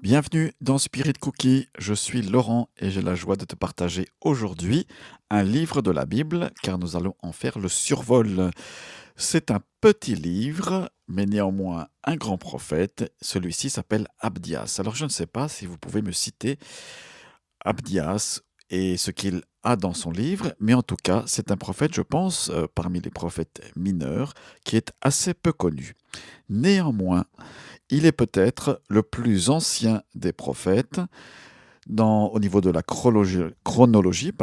Bienvenue dans Spirit Cookie, je suis Laurent et j'ai la joie de te partager aujourd'hui un livre de la Bible car nous allons en faire le survol. C'est un petit livre, mais néanmoins un grand prophète. Celui-ci s'appelle Abdias. Alors je ne sais pas si vous pouvez me citer Abdias et ce qu'il a dans son livre, mais en tout cas c'est un prophète, je pense, parmi les prophètes mineurs, qui est assez peu connu. Néanmoins, il est peut-être le plus ancien des prophètes au niveau de la chronologie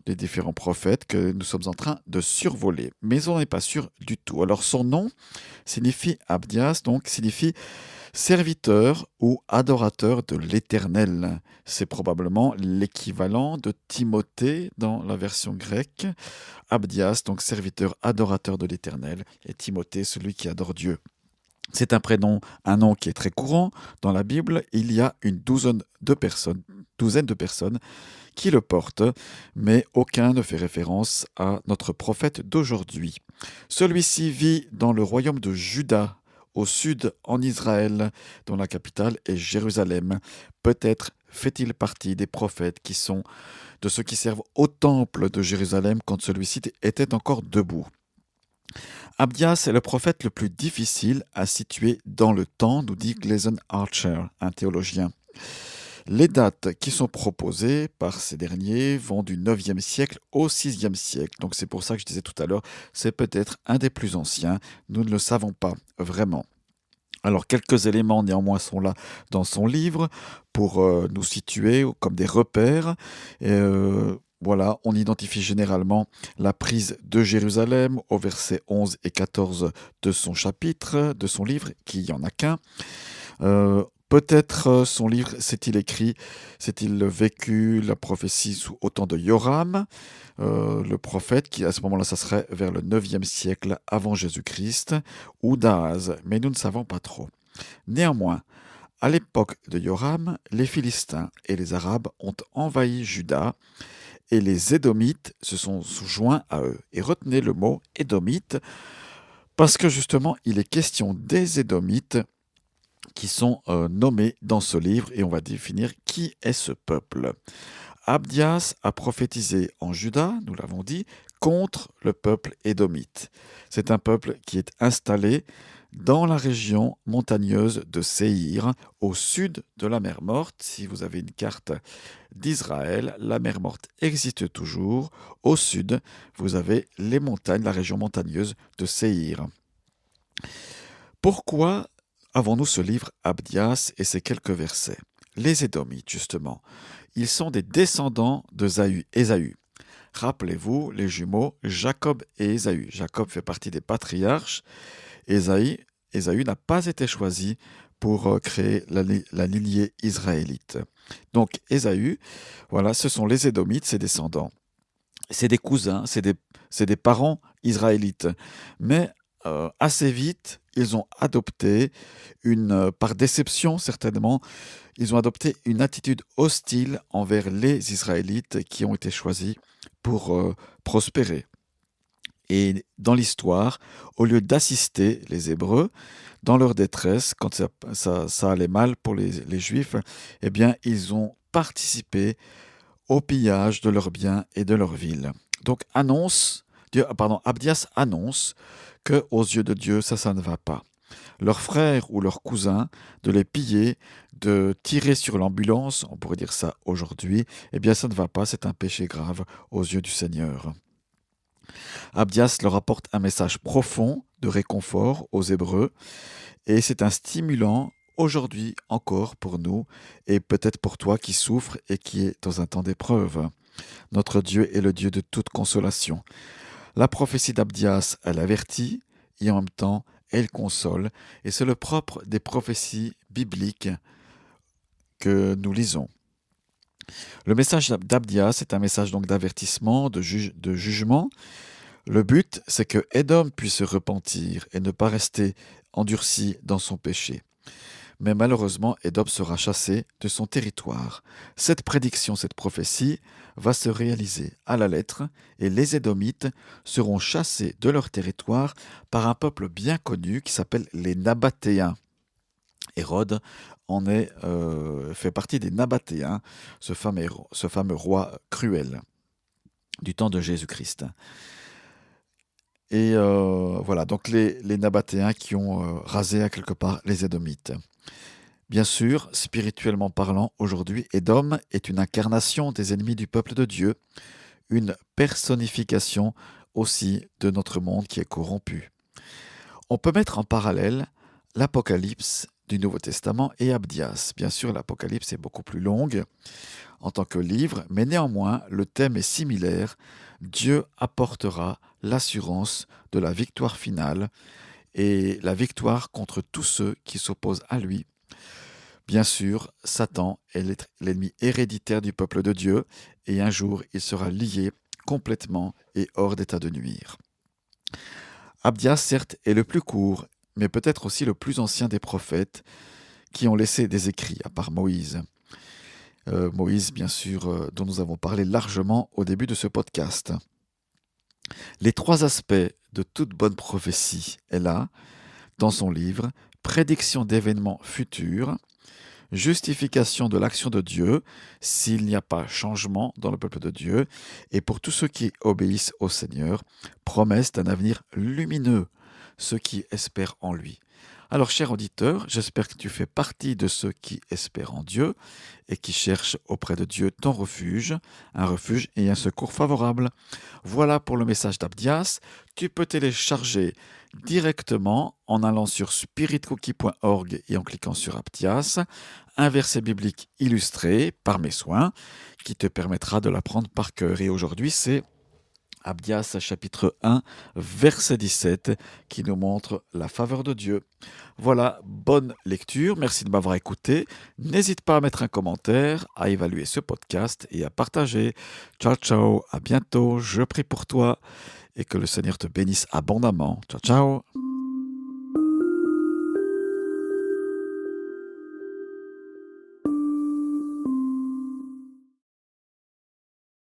des différents prophètes que nous sommes en train de survoler. Mais on n'est pas sûr du tout. Alors son nom signifie Abdias, donc signifie serviteur ou adorateur de l'Éternel. C'est probablement l'équivalent de Timothée dans la version grecque. Abdias, donc serviteur, adorateur de l'Éternel, et Timothée, celui qui adore Dieu. C'est un prénom, un nom qui est très courant dans la Bible. Il y a une douzaine de personnes qui le portent, mais aucun ne fait référence à notre prophète d'aujourd'hui. Celui-ci vit dans le royaume de Juda, au sud en Israël, dont la capitale est Jérusalem. Peut-être fait-il partie des prophètes de ceux qui servent au temple de Jérusalem quand celui-ci était encore debout. Abdias est le prophète le plus difficile à situer dans le temps, nous dit Gleason Archer, un théologien. Les dates qui sont proposées par ces derniers vont du 9e siècle au 6e siècle. Donc c'est pour ça que je disais tout à l'heure, c'est peut-être un des plus anciens. Nous ne le savons pas vraiment. Alors quelques éléments néanmoins sont là dans son livre pour nous situer comme des repères. Voilà, on identifie généralement la prise de Jérusalem au verset 11 et 14 de son chapitre, de son livre, qui n'y en a qu'un. Peut-être son livre s'est-il vécu la prophétie au temps de Joram, le prophète, qui à ce moment-là, ça serait vers le 9e siècle avant Jésus-Christ, ou d'Ahaz, mais nous ne savons pas trop. Néanmoins, à l'époque de Joram, les Philistins et les Arabes ont envahi Juda, et les Édomites se sont joints à eux. Et retenez le mot Édomite, parce que justement, il est question des Édomites qui sont nommés dans ce livre, et on va définir qui est ce peuple. Abdias a prophétisé en Juda, nous l'avons dit, contre le peuple édomite. C'est un peuple qui est installé dans la région montagneuse de Séhir, au sud de la mer Morte. Si vous avez une carte d'Israël, la mer Morte existe toujours. Au sud, vous avez les montagnes, la région montagneuse de Séhir. Pourquoi avons-nous ce livre Abdias et ces quelques versets? Les Édomites, justement, ils sont des descendants de Ésaü. Rappelez-vous les jumeaux Jacob et Ésaü. Jacob fait partie des patriarches. Ésaü n'a pas été choisi pour créer la lignée israélite. Donc Ésaü, voilà, ce sont les Édomites, ses descendants. C'est des cousins, c'est des parents israélites. Mais assez vite, ils ont adopté par déception certainement, ils ont adopté une attitude hostile envers les Israélites qui ont été choisis pour prospérer. Et dans l'histoire, au lieu d'assister les Hébreux dans leur détresse, quand ça allait mal pour les Juifs, eh bien, ils ont participé au pillage de leurs biens et de leurs villes. Donc Abdias annonce que aux yeux de Dieu, ça ne va pas. Leurs frères ou leurs cousins, de les piller, de tirer sur l'ambulance, on pourrait dire ça aujourd'hui, eh bien ça ne va pas, c'est un péché grave aux yeux du Seigneur. Abdias leur apporte un message profond de réconfort aux Hébreux, et c'est un stimulant aujourd'hui encore pour nous, et peut-être pour toi qui souffres et qui est dans un temps d'épreuve. Notre Dieu est le Dieu de toute consolation. La prophétie d'Abdias, elle avertit, et en même temps, elle console, et c'est le propre des prophéties bibliques que nous lisons. Le message d'Abdias est un message donc d'avertissement, de jugement. Le but, c'est que Édom puisse se repentir et ne pas rester endurci dans son péché. Mais malheureusement, Édom sera chassé de son territoire. Cette prédiction, cette prophétie, va se réaliser à la lettre, et les Édomites seront chassés de leur territoire par un peuple bien connu qui s'appelle les Nabatéens. Hérode fait partie des Nabatéens, ce fameux roi cruel du temps de Jésus-Christ. Et voilà, donc les Nabatéens qui ont rasé à quelque part les Édomites. Bien sûr, spirituellement parlant, aujourd'hui, Édom est une incarnation des ennemis du peuple de Dieu, une personnification aussi de notre monde qui est corrompu. On peut mettre en parallèle l'Apocalypse du Nouveau Testament et Abdias. Bien sûr, l'Apocalypse est beaucoup plus longue en tant que livre, mais néanmoins, le thème est similaire. Dieu apportera l'assurance de la victoire finale et la victoire contre tous ceux qui s'opposent à lui. Bien sûr, Satan est l'ennemi héréditaire du peuple de Dieu et un jour il sera lié complètement et hors d'état de nuire. Abdias, certes, est le plus court, mais peut-être aussi le plus ancien des prophètes qui ont laissé des écrits, à part Moïse. Moïse, bien sûr, dont nous avons parlé largement au début de ce podcast. Les 3 aspects de toute bonne prophétie est là, dans son livre, prédiction d'événements futurs, justification de l'action de Dieu s'il n'y a pas changement dans le peuple de Dieu, et pour tous ceux qui obéissent au Seigneur, promesse d'un avenir lumineux, ceux qui espèrent en lui. Alors, cher auditeur, j'espère que tu fais partie de ceux qui espèrent en Dieu et qui cherchent auprès de Dieu ton refuge, un refuge et un secours favorable. Voilà pour le message d'Abdias. Tu peux télécharger directement en allant sur spiritcookie.org et en cliquant sur Abdias, un verset biblique illustré par mes soins qui te permettra de l'apprendre par cœur. Et aujourd'hui, c'est Abdias chapitre 1, verset 17, qui nous montre la faveur de Dieu. Voilà, bonne lecture, merci de m'avoir écouté. N'hésite pas à mettre un commentaire, à évaluer ce podcast et à partager. Ciao, ciao, à bientôt, je prie pour toi et que le Seigneur te bénisse abondamment. Ciao, ciao.